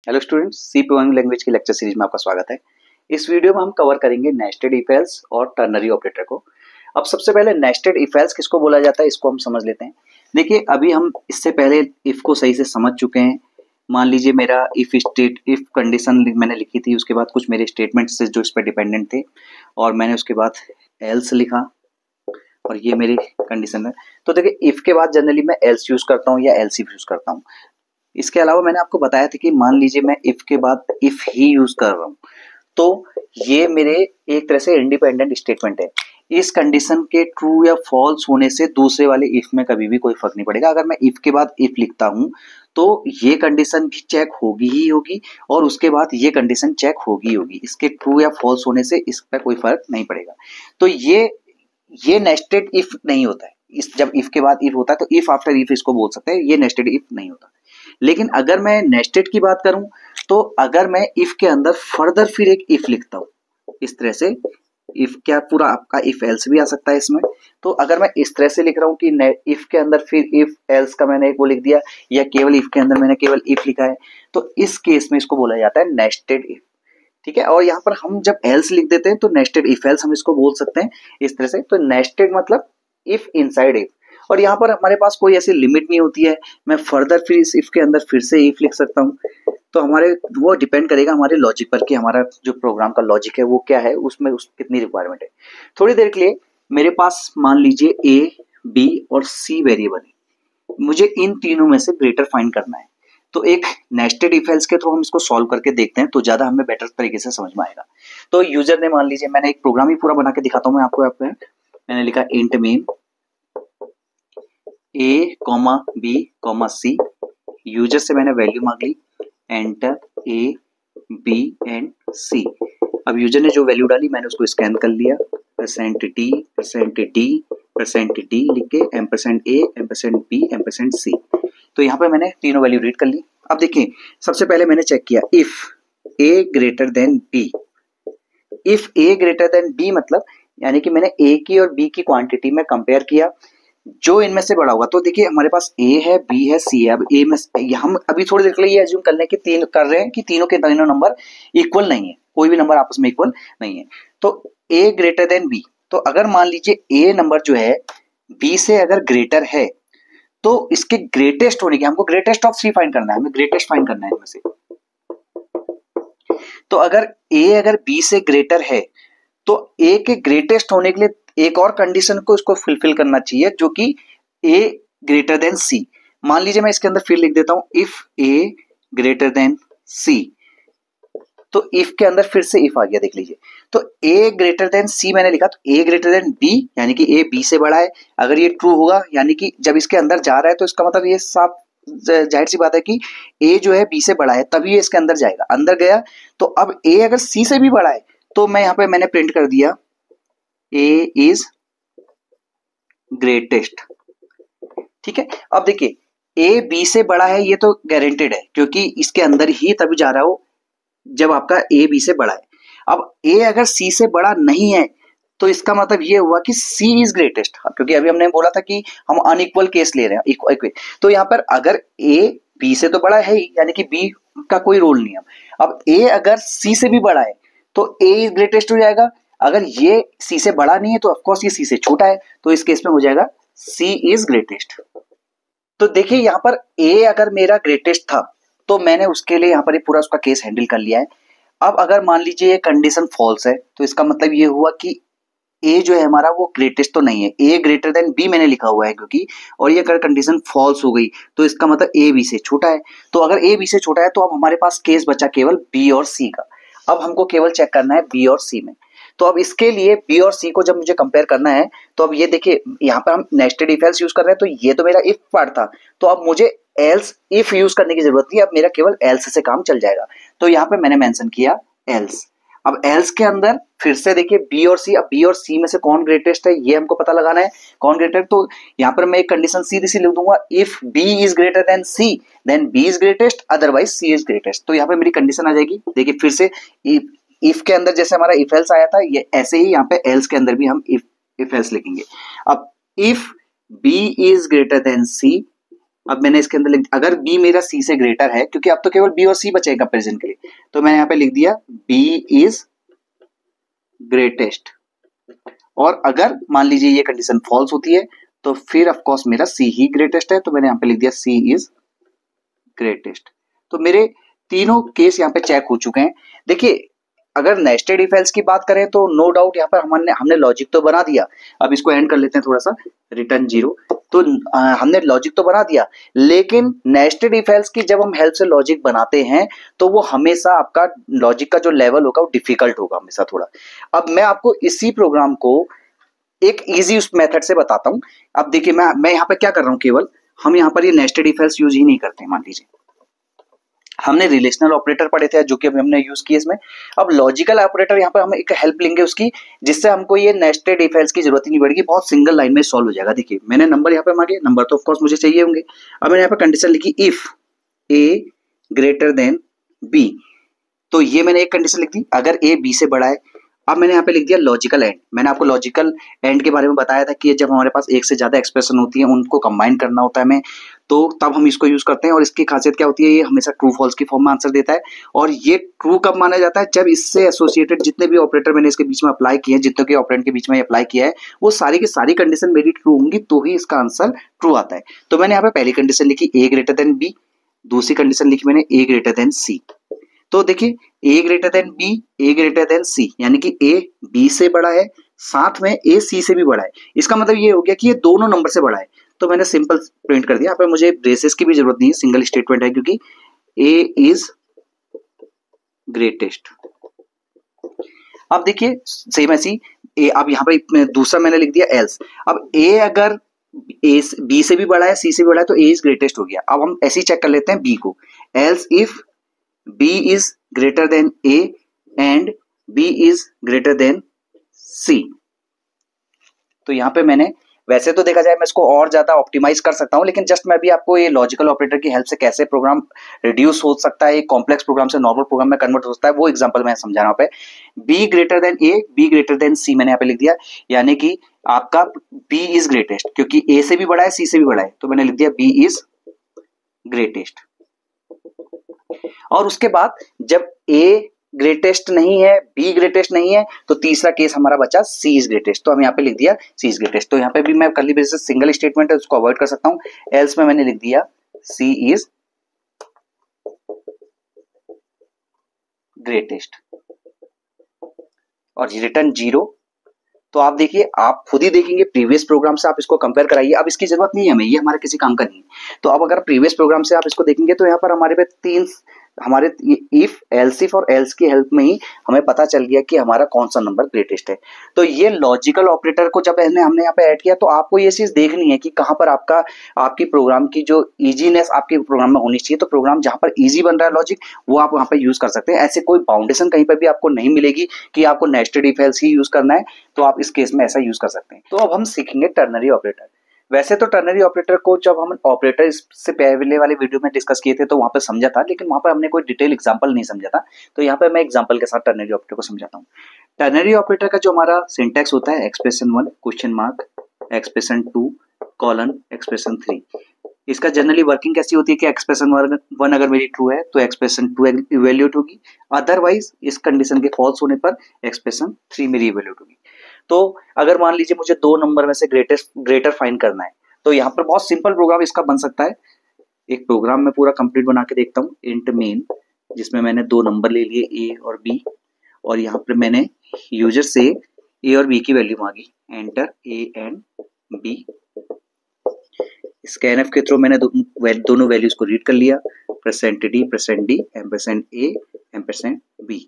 Hello students, C programming language की lecture series में आपका स्वागत है। इस वीडियो में हम कवर करेंगे नेस्टेड इफ एल्स और टर्नरी ऑपरेटर को। अब सबसे पहले नेस्टेड इफ एल्स किसको बोला जाता है, इसको हम समझ लेते हैं। देखिए, अभी हम इससे पहले इफ को सही से समझ चुके हैं। मान लीजिए मेरा इफ कंडीशन मैंने लिखी थी, उसके बाद कुछ मेरे स्टेटमेंट्स जो इस पर डिपेंडेंट थे और मैंने उसके बाद एल्स लिखा और ये मेरी कंडीशन है। तो देखिए, इफ के बाद जनरली मैं एल्स यूज करता हूँ या एल्स यूज करता हूँ। इसके अलावा मैंने आपको बताया था कि मान लीजिए मैं इफ के बाद इफ ही यूज कर रहा हूं, तो ये मेरे एक तरह से इंडिपेंडेंट स्टेटमेंट है। इस कंडीशन के ट्रू या फॉल्स होने से दूसरे वाले इफ में कभी भी कोई फर्क नहीं पड़ेगा। अगर मैं इफ के बाद इफ लिखता हूं तो ये कंडीशन भी चेक होगी ही होगी और उसके बाद ये कंडीशन चेक होगी होगी। इसके ट्रू या फॉल्स होने से इस पर कोई फर्क नहीं पड़ेगा। तो ये नेस्टेड इफ नहीं होता है। इस जब इफ के बाद इफ होता है तो इफ आफ्टर इफ इसको बोल सकते हैं, ये नेस्टेड इफ नहीं होता। लेकिन अगर मैं नेस्टेड की बात करूं तो अगर मैं इफ के अंदर फर्दर फिर एक इफ लिखता हूं इस तरह से, इफ क्या पूरा आपका इफ एल्स भी आ सकता है इसमें। तो अगर मैं इस तरह से लिख रहा हूं कि इफ के अंदर फिर इफ एल्स का मैंने एक वो लिख दिया या केवल इफ के अंदर मैंने केवल इफ लिखा है, तो इस केस में इसको बोला जाता है नेस्टेड इफ। ठीक है, और यहाँ पर हम जब एल्स लिख देते हैं तो नेस्टेड इफ एल्स हम इसको बोल सकते हैं इस तरह से। तो नेस्टेड मतलब इफ इनसाइड इफ, और यहाँ पर हमारे पास कोई ऐसी लिमिट नहीं होती है। मैं फर्दर फिर इस इफ के अंदर फिर से इफ लिख सकता हूँ। तो हमारे वो डिपेंड करेगा हमारे लॉजिक पर कि हमारा जो प्रोग्राम का लॉजिक है वो क्या है, उसमें कितनी रिक्वायरमेंट है। थोड़ी देर के लिए मेरे पास मान लीजिए ए, बी और सी वेरिएबल है, मुझे इन तीनों में से ग्रेटर फाइंड करना है। तो एक नेस्टेड इफ एल्स के थ्रू हम इसको सॉल्व करके देखते हैं तो ज्यादा हमें बेटर तरीके से समझ में आएगा। तो यूजर ने मान लीजिए, मैंने एक प्रोग्राम ही पूरा बना के दिखाता हूँ मैं आपको। मैंने लिखा इंट मेन ए कॉमा बी कॉमा सी, यूजर से मैंने वैल्यू मांग ली, एंटर ए बी एंड सी। अब यूजर ने जो वैल्यू डाली मैंने उसको स्कैन कर लिया, %d लिख के %a %b %c। तो यहाँ पे मैंने तीनों वैल्यू रीड कर ली। अब देखिए, सबसे पहले मैंने चेक किया if a greater than b। If a greater than b मतलब यानी कि मैंने a की और b की क्वांटिटी में कंपेयर किया, जो इनमें से बड़ा होगा। तो देखिए, हमारे पास ए है, बी है, सी है। अब ए में हम अभी थोड़ी देर के लिए ये एज्यूम कर लें कि तीन कर रहे हैं कि तीनों के तीनों नंबर इक्वल नहीं है, कोई भी नंबर आपस में इक्वल नहीं है। तो ए ग्रेटर देन बी, तो अगर मान लीजिए ए नंबर जो है बी से अगर ग्रेटर है तो इसके ग्रेटेस्ट होने के, हमको ग्रेटेस्ट ऑफ सी फाइंड करना है, हमें ग्रेटेस्ट फाइंड करना है इनमें से। तो अगर बी से ग्रेटर है तो ए के ग्रेटेस्ट होने के लिए एक और कंडीशन को इसको फुलफिल करना चाहिए, जो कि ए ग्रेटर देन सी। मान लीजिए मैं इसके अंदर फिर लिख देता हूं इफ ए ग्रेटर देन सी। तो इफ के अंदर फिर से इफ आ गया, देख लीजिए। तो ए ग्रेटर देन सी मैंने लिखा, तो ए ग्रेटर देन बी यानी कि ए बी से बड़ा है। अगर ये ट्रू होगा यानी कि जब इसके अंदर जा रहा है तो इसका मतलब ये साफ जाहिर सी बात है कि ए जो है बी से बड़ा है, तभी ये इसके अंदर जाएगा। अंदर गया तो अब ए अगर सी से भी बड़ा है तो मैं यहाँ पे मैंने प्रिंट कर दिया ए इज ग्रेटेस्ट। ठीक है, अब देखिए ए बी से बड़ा है, ये तो गारंटेड है क्योंकि इसके अंदर ही तभी जा रहा हो जब आपका ए बी से बड़ा है। अब ए अगर सी से बड़ा नहीं है तो इसका मतलब ये हुआ कि सी इज ग्रेटेस्ट, क्योंकि अभी हमने बोला था कि हम अनइक्वल केस ले रहे हैं, इक्वल। तो यहाँ पर अगर ए बी से तो बड़ा है ही, यानी कि बी का कोई रोल नहीं है। अब ए अगर सी से भी बड़ा है तो ए इज ग्रेटेस्ट हो जाएगा। अगर ये सी से बड़ा नहीं है तो ऑफकोर्स ये सी से छोटा है, तो इस केस में हो जाएगा सी इज ग्रेटेस्ट। तो देखिए, यहाँ पर ए अगर मेरा ग्रेटेस्ट था तो मैंने उसके लिए यहाँ पर पूरा उसका केस हैंडल कर लिया है। अब अगर मान लीजिए ये कंडीशन फॉल्स है तो इसका मतलब ये हुआ कि ए जो है हमारा वो ग्रेटेस्ट तो नहीं है, ए ग्रेटर देन बी मैंने लिखा हुआ है क्योंकि, और ये अगर कंडीशन फॉल्स हो गई तो इसका मतलब ए बी से छोटा है। तो अगर ए बी से छोटा है तो अब हमारे पास केस बचा केवल बी और सी का। अब हमको केवल चेक करना है बी और सी में। तो अब इसके लिए बी और सी को जब मुझे कंपेयर करना है तो अब ये देखिए, यहाँ पर हम नेस्टेड इफ एल्स यूज कर रहे हैं, तो ये तो मेरा इफ पार्ट था, तो अब मुझे एल्स इफ यूज करने की जरूरत नहीं, अब मेरा केवल एल्स से काम चल जाएगा। तो यहाँ पे मैंने मेंशन किया एल्स। अब एल्स के अंदर फिर से देखिए बी और सी, अब बी और सी में से कौन ग्रेटेस्ट है ये हमको पता लगाना है, कौन ग्रेटर। तो यहाँ पर मैं एक कंडीशन सीधी सी लिख दूंगा, if B is greater than C then B is greatest otherwise C is greatest. तो यहाँ पे मेरी कंडीशन आ जाएगी। देखिए फिर से इफ के अंदर जैसे हमारा इफ एल्स आया था, ये ऐसे ही यहाँ पे एल्स के अंदर भी हम इफ एल्स लिखेंगे। अब if B is greater than C अब मैंने इसके अंदर लिख दिया, अगर बी मेरा सी से ग्रेटर है, क्योंकि अब तो केवल बी और सी बचे कंपेरिजन के लिए, तो मैंने यहाँ पे लिख दिया बी इज ग्रेटेस्ट। और अगर मान लीजिए ये कंडीशन फॉल्स होती है तो फिर ऑफ कोर्स मेरा सी ही ग्रेटेस्ट है, तो मैंने यहाँ पे लिख दिया सी इज ग्रेटेस्ट। तो मेरे तीनों केस यहाँ पे चेक हो चुके हैं। देखिए अगर नेस्टेड इफ एल्स की बात करें तो नो डाउट यहाँ पर हमने लॉजिक तो बना दिया। अब इसको एंड कर लेते हैं थोड़ा सा, रिटर्न 0। तो हमने लॉजिक तो बना दिया, लेकिन नेस्टेड इफ एल्स की जब हम हेल्प से लॉजिक बनाते हैं तो वो हमेशा आपका लॉजिक का जो लेवल होगा वो डिफिकल्ट होगा हमेशा थोड़ा। अब मैं आपको इसी प्रोग्राम को एक इजी उस मेथड से बताता हूं। अब देखिए मैं यहाँ पे क्या कर रहा हूं, केवल हम यहाँ पर ये नेस्टेड इफ एल्स यूज ही नहीं करते। मान लीजिए हमने रिलेशनल ऑपरेटर पढ़े थे जो कि अभी हमने यूज किए इसमें। अब लॉजिकल ऑपरेटर यहाँ पर हम एक हेल्प लेंगे उसकी, जिससे हमको ये नेस्टेड इफ एल्स की जरूरत ही नहीं पड़ेगी, बहुत सिंगल लाइन में सॉल्व हो जाएगा। देखिए मैंने नंबर यहाँ पे मांगे, नंबर तो ऑफकोर्स मुझे चाहिए होंगे। अब मैंने यहाँ पे कंडीशन लिखी if A greater than B, तो ये मैंने एक कंडीशन लिख दी, अगर ए बी से बड़ा है। अब मैंने यहाँ पे लिख दिया लॉजिकल एंड। मैंने आपको लॉजिकल एंड के बारे में बताया था कि जब हमारे पास एक से ज्यादा एक्सप्रेशन होती है उनको कंबाइन करना होता है हमें, तो तब हम इसको यूज करते हैं। और इसकी खासियत क्या होती है, ये हमेशा ट्रू फॉल्स की फॉर्म में आंसर देता है। और ये ट्रू कब माना जाता है, जब इससे एसोसिएटेड जितने भी ऑपरेटर मैंने इसके बीच में अप्लाई किए हैं, जितने के ऑपरेंड के बीच में अप्लाई किया है, वो सारी की सारी कंडीशन मेरी ट्रू होंगी तो ही इसका आंसर ट्रू आता है। तो मैंने यहाँ पे पहली कंडीशन लिखी ए ग्रेटर देन बी, दूसरी कंडीशन लिखी मैंने ए ग्रेटर देन सी। तो देखिए ए ग्रेटर देन बी, ए ग्रेटर देन सी, यानी कि ए बी से बड़ा है, साथ में ए सी से भी बड़ा है। इसका मतलब ये हो गया कि ये दोनों नंबर से बड़ा है। तो मैंने सिंपल प्रिंट कर दिया। यहाँ पे मुझे ब्रेसेस की भी जरूरत नहीं है, सिंगल स्टेटमेंट है क्योंकि ए इज ग्रेटेस्ट। अब देखिए सेम ऐसी ए, अब यहाँ पे दूसरा मैंने लिख दिया एल्स। अब ए अगर ए बी से भी बड़ा है, सी से भी बड़ा है, तो ए इज ग्रेटेस्ट हो गया। अब हम ऐसे ही चेक कर लेते हैं बी को, else if B is greater than A and B is greater than C। तो यहां पे मैंने, वैसे तो देखा जाए मैं इसको और ज्यादा ऑप्टिमाइज कर सकता हूं, लेकिन जस्ट मैं भी आपको ये लॉजिकल ऑपरेटर की हेल्प से कैसे प्रोग्राम रिड्यूस हो सकता है, एक कॉम्प्लेक्स प्रोग्राम से नॉर्मल प्रोग्राम में कन्वर्ट हो सकता है, वो एग्जांपल मैं समझा रहा हूं। पे B greater than A, B greater than C मैंने यहाँ पे लिख दिया, यानी कि आपका B इज ग्रेटेस्ट, क्योंकि A से भी बड़ा है, C से भी बड़ा है, तो मैंने लिख दिया B इज ग्रेटेस्ट। और उसके बाद जब A ग्रेटेस्ट नहीं है, B ग्रेटेस्ट नहीं है, तो तीसरा केस हमारा बचा C इज ग्रेटेस्ट। तो हम यहाँ पे लिख दिया C इज ग्रेटेस्ट। तो यहाँ पे भी मैं कर्ली ब्रेसेस सिंगल स्टेटमेंट है उसको अवॉइड कर सकता हूँ, एल्स में मैंने लिख दिया C इज ग्रेटेस्ट और रिटर्न 0। तो आप देखिए, आप खुद ही देखेंगे प्रीवियस प्रोग्राम से, आप इसको कंपेयर कराइए। अब इसकी जरूरत नहीं है हमें, ये हमारे किसी काम का नहीं है। तो अब अगर प्रीवियस प्रोग्राम से आप इसको देखेंगे तो यहाँ पर हमारे पे तीन, हमारे इफ एल्स इफ और एल्स की हेल्प में ही हमें पता चल गया कि हमारा कौन सा नंबर ग्रेटेस्ट है। तो ये लॉजिकल ऑपरेटर को जब हमने यहाँ पे ऐड किया, तो आपको ये चीज देखनी है कि कहाँ पर आपकी प्रोग्राम की जो इजीनेस आपके प्रोग्राम में होनी चाहिए। तो प्रोग्राम जहाँ पर इजी बन रहा है लॉजिक, वो आप वहाँ पे यूज कर सकते हैं। ऐसे कोई बाउंडेशन कहीं पर भी आपको नहीं मिलेगी कि आपको nested if else he use करना है, तो आप इस केस में ऐसा यूज कर सकते हैं। तो अब हम सीखेंगे टर्नरी ऑपरेटर। वैसे तो टर्नरी ऑपरेटर को जब हम ऑपरेटर से पहले वाले वीडियो में डिस्कस किए थे तो वहां पे समझा था, लेकिन वहां पे हमने कोई डिटेल एग्जांपल नहीं समझा था। तो यहाँ पे मैं एग्जांपल के साथ टर्नरी ऑपरेटर को समझाता हूँ। टर्नरी ऑपरेटर का जो हमारा सिंटैक्स होता है, expression 1 question mark, expression 2 colon, expression 3। इसका जनरली वर्किंग कैसी होती है कि एक्सप्रेशन 1 अगर मेरी ट्रू है तो एक्सप्रेशन 2 इवेल्यूएट होगी, अदरवाइज इस कंडीशन के फॉल्स होने पर एक्सप्रेशन 3 मेरी इवेल्यूएट होगी। तो अगर मान लीजिए मुझे दो नंबर में से ग्रेटर फाइंड करना है, तो यहाँ पर बहुत सिंपल प्रोग्राम इसका बन सकता है। एक प्रोग्राम में पूरा कंप्लीट बना के देखता हूँ, इंट मेन, जिसमें मैंने दो नंबर ले लिए ए और बी, और यहाँ पर मैंने यूजर से ए और बी की वैल्यू मांगी, enter A and B. Scanf के थ्रू मैंने दोनों वैल्यूज को रीड कर लिया, %d, ampersand A, ampersand B.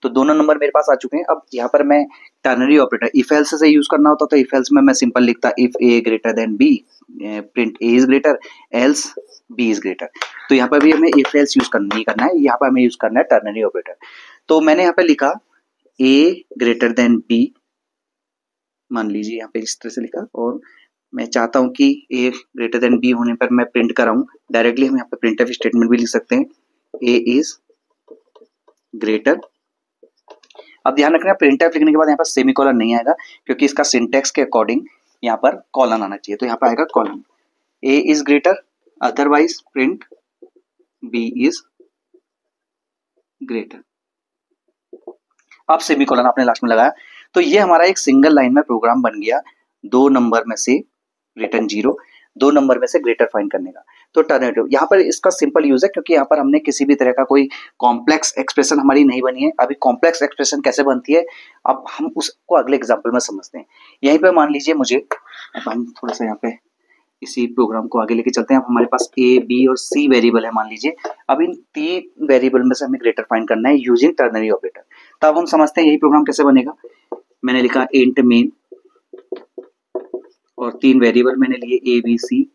तो दोनों नंबर मेरे पास आ चुके हैं। अब यहाँ पर मैं टर्नरी ऑपरेटर इफ एल्स से यूज करना होता तो इफ एल्स में मैं सिंपल लिखता if A greater than B, print A is greater, else B is greater. तो यहाँ पर भी हमें इफ एल्स यूज नहीं करना है, यहाँ पर हमें यूज करना है टर्नरी ऑपरेटर। तो मैंने यहाँ पे लिखा ए ग्रेटर देन बी, मान लीजिए यहाँ पे इस तरह से लिखा, और मैं चाहता हूँ कि ए ग्रेटर देन बी होने पर मैं प्रिंट कराऊं। डायरेक्टली हम यहाँ पे प्रिंटफ स्टेटमेंट भी लिख सकते हैं, ए इज ग्रेटर। अब ध्यान रखना, प्रिंटफ लिखने के बाद यहाँ पर सेमीकोलन नहीं आएगा, क्योंकि इसका सिंटैक्स के अकॉर्डिंग यहाँ पर कॉलन आना चाहिए। तो यहाँ पर आएगा colon, A is greater otherwise print b is greater. अब सेमीकोलन आपने लास्ट में लगाया तो ये हमारा एक सिंगल लाइन में प्रोग्राम बन गया, 2 नंबर में से रिटर्न 0, 2 नंबर में से ग्रेटर फाइंड करने का। तो टर्नेटिव यहाँ पर इसका सिंपल यूज है क्योंकि यहाँ पर हमने किसी भी तरह का कोई कॉम्प्लेक्स एक्सप्रेशन हमारी नहीं बनी है। अभी कॉम्प्लेक्स एक्सप्रेशन कैसे बनती है अब हम उसको अगले एग्जाम्पल में समझते हैं। यहीं पे मान लीजिए मुझे, अब हम थोड़ा सा यहाँ पे इसी प्रोग्राम को आगे लेके चलते हैं। अब हमारे पास ए बी और सी वेरिएबल है मान लीजिए। अब इन 3 वेरिएबल में से हमें ग्रेटर फाइंड करना है यूजिंग टर्नरी ऑपरेटर। तब हम समझते हैं यही प्रोग्राम कैसे बनेगा। मैंने लिखा इंट मेन और 3 वेरिएबल मैंने लिए ए बी सी,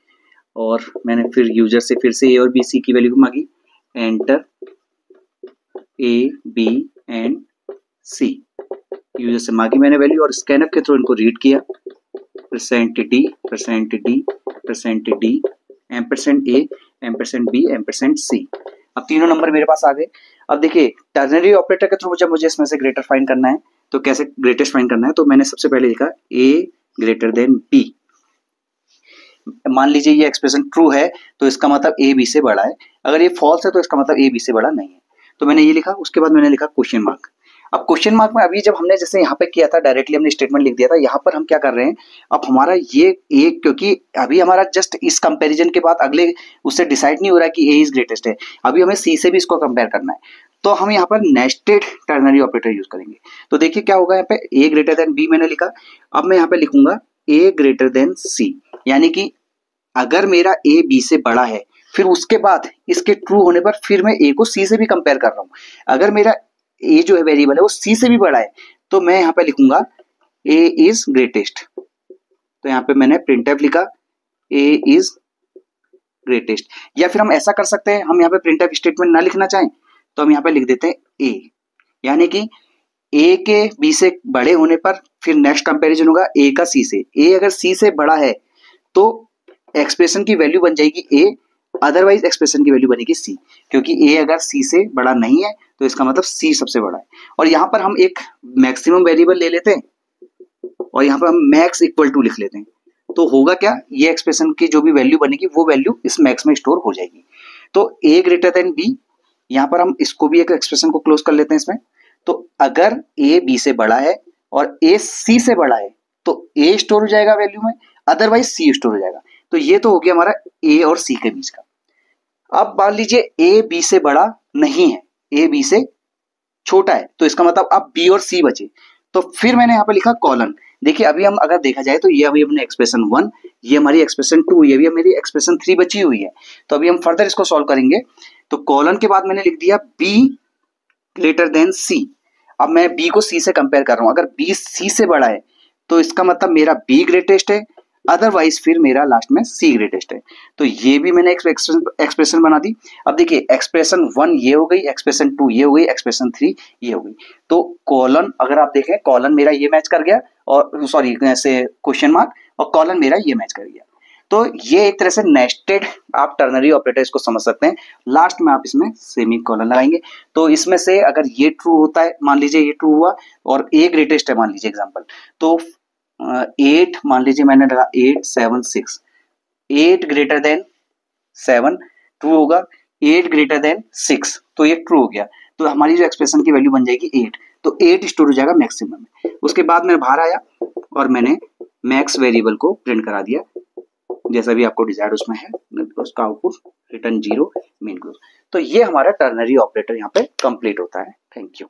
और मैंने फिर यूजर से फिर से ए और बी सी की वैल्यू मांगी। Enter A B and C, user से मांगी मैंने वैल्यू और स्कैनफ के थ्रू इनको रीड किया। %d %d %a %b %c। अब तीनों नंबर मेरे पास आ गए। अब देखिए टर्नरी ऑपरेटर के थ्रू जब मुझे इसमें से ग्रेटर फाइंड करना है तो कैसे ग्रेटेस्ट फाइंड करना है, तो मैंने सबसे पहले लिखा a ग्रेटर देन b। मान लीजिए ये एक्सप्रेशन ट्रू है तो इसका मतलब ए बी से बड़ा है, अगर ये फॉल्स है तो इसका मतलब ए बी से बड़ा नहीं है। तो मैंने ये लिखा, उसके बाद मैंने लिखा क्वेश्चन मार्क। अब क्वेश्चन मार्क में अभी जब हमने जैसे यहाँ पे किया था डायरेक्टली हमने स्टेटमेंट लिख दिया था, यहाँ पर हम क्या कर रहे हैं, अब हमारा ये ए, क्योंकि अभी हमारा जस्ट इस कंपैरिजन के बाद अगले उससे डिसाइड नहीं हो रहा है कि ए इज ग्रेटेस्ट है, अभी हमें सी से भी इसको कंपेयर करना है। तो हम यहाँ पर नेस्टेड टर्नरी ऑपरेटर यूज करेंगे। तो देखिए क्या होगा, यहाँ पे ए ग्रेटर देन बी मैंने लिखा। अब मैं यहाँ पे लिखूंगा ए ग्रेटर देन सी, यानी कि अगर मेरा ए बी से बड़ा है फिर उसके बाद इसके ट्रू होने पर फिर मैं ए को सी से भी कंपेयर कर रहा हूं। अगर मेरा ए जो है वेरिएबल है वो सी से भी बड़ा है तो मैं यहाँ पे लिखूंगा ए इज ग्रेटेस्ट। तो यहाँ पे मैंने प्रिंटफ लिखा ए इज ग्रेटेस्ट। या फिर हम ऐसा कर सकते हैं, हम यहाँ पे प्रिंटफ स्टेटमेंट ना लिखना चाहें तो हम यहाँ पे लिख देते हैं ए, यानी कि ए के बी से बड़े होने पर फिर नेक्स्ट कंपैरिजन होगा ए का सी से। ए अगर सी से बड़ा है तो एक्सप्रेशन की वैल्यू बन जाएगी ए, अदरवाइज एक्सप्रेशन की वैल्यू बनेगी सी, क्योंकि ए अगर सी से बड़ा नहीं है तो इसका मतलब सी सबसे बड़ा है। और यहाँ पर हम एक मैक्सिमम वेरिएबल ले लेते हैं और यहाँ पर हम मैक्स इक्वल टू लिख लेते हैं। तो होगा क्या, ये एक्सप्रेशन की जो भी वैल्यू बनेगी वो वैल्यू इस मैक्स में स्टोर हो जाएगी। तो ए ग्रेटर देन बी, यहाँ पर हम इसको भी एक एक्सप्रेशन को क्लोज कर लेते हैं इसमें। तो अगर ए बी से बड़ा है और ए सी से बड़ा है तो ए स्टोर हो जाएगा वैल्यू में, अदरवाइज सी स्टोर हो जाएगा। तो ये तो हो गया हमारा ए और सी के बीच का। अब मान लीजिए ए बी से बड़ा नहीं है, ए बी से छोटा है, तो इसका मतलब अब बी और सी बचे। तो फिर मैंने यहाँ पे लिखा कॉलन। देखिए अभी हम अगर देखा जाए तो ये अभी हमने एक्सप्रेशन 1, ये हमारी एक्सप्रेशन 2, ये भी मेरी एक्सप्रेशन 3 बची हुई है। तो अभी हम फर्दर इसको सॉल्व करेंगे। तो कॉलन के बाद मैंने लिख दिया बी ग्रेटर देन सी। अब मैं बी को सी से कंपेयर कर रहा हूं, अगर बी सी से बड़ा है तो इसका मतलब मेरा बी ग्रेटेस्ट है, अदरवाइज फिर मेरा लास्ट में सी ग्रेटेस्ट है। तो ये भी मैंने एक्सप्रेशन बना दी। अब देखिए एक्सप्रेशन 1 ये हो गई, एक्सप्रेशन 2 ये हो गई, एक्सप्रेशन 3 ये हो गई। तो कॉलन अगर आप देखें, कॉलन मेरा ये मैच कर गया, और सॉरी ऐसे क्वेश्चन मार्क, और कॉलन मेरा ये मैच कर गया। तो ये एक तरह से नेस्टेड आप टर्नरी ऑपरेटर इसको समझ सकते हैं। लास्ट में आप इसमें सेमी कॉलन लगाएंगे। तो इसमें से अगर ये ट्रू होता है, मान लीजिए ये ट्रू हुआ और ए ग्रेटेस्ट है मान लीजिए एग्जांपल, तो 8 मान लीजिए मैंने लगा 8 7 6, 8 ग्रेटर देन 7 ट्रू होगा, 8 ग्रेटर देन 6 तो ये ट्रू हो गया। तो हमारी जो एक्सप्रेशन की वैल्यू बन जाएगी 8, तो 8 स्टोर हो जाएगा मैक्सिमम में। उसके बाद मैं बाहर आया और मैंने मैक्स वेरिएबल को प्रिंट करा दिया जैसा भी आपको डिजायर्ड उसमें है, उसका आउटपुट रिटर्न 0 मेन क्लोज। तो ये हमारा टर्नरी ऑपरेटर यहाँ पे कंप्लीट होता है। Thank you.